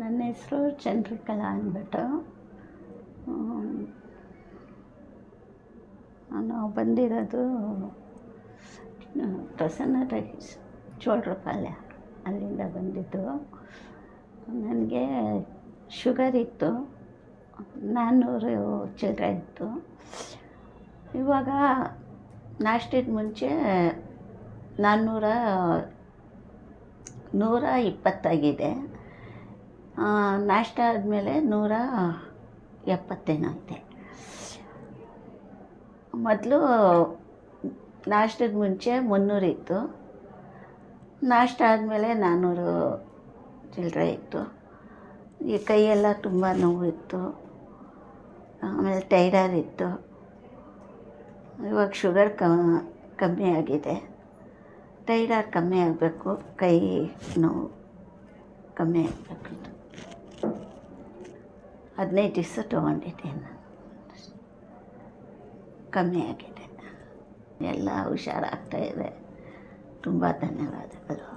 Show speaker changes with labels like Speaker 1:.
Speaker 1: ನನ್ನ ಹೆಸರು ಚಂದ್ರಕಲಾ ಅಂದ್ಬಿಟ್ಟು. ನಾವು ಬಂದಿರೋದು ಪ್ರಸನ್ನ ರೈಸ್ ಚೋಳ್ರಪಾಳ್ಯ, ಅಲ್ಲಿಂದ ಬಂದಿದ್ದು. ನನಗೆ ಶುಗರ್ ಇತ್ತು, 400 ಚಿಲ್ಲರೆ ಇತ್ತು. ಇವಾಗ ನಾಷ್ಟದ ಮುಂಚೆ 120 ನಾಷ್ಟ ಆದಮೇಲೆ 170 ಐತೆ. ಮೊದಲು ನಾಷ್ಟದ ಮುಂಚೆ 300 ಇತ್ತು, ನಾಷ್ಟ ಆದಮೇಲೆ 400 ಚಿಲ್ಲರೆ ಇತ್ತು. ಈ ಕೈಯೆಲ್ಲ ತುಂಬ ನೋವಿತ್ತು, ಆಮೇಲೆ ಟೈರಾಯ್ಡ್ ಇತ್ತು. ಇವಾಗ ಶುಗರ್ ಕಮ್ಮಿ ಆಗಿದೆ. ಟೈರಾಯ್ಡ್ ಕಮ್ಮಿ ಆಗಬೇಕು, ಕೈ ನೋವು ಕಮ್ಮಿ ಆಗಬೇಕು. 15 ದಿವಸ ತೊಗೊಂಡಿದ್ದೀನಿ, ಕಮ್ಮಿ ಆಗಿದೆ. ಎಲ್ಲ ಹುಷಾರಾಗ್ತಾಯಿದೆ. ತುಂಬ ಧನ್ಯವಾದಗಳು.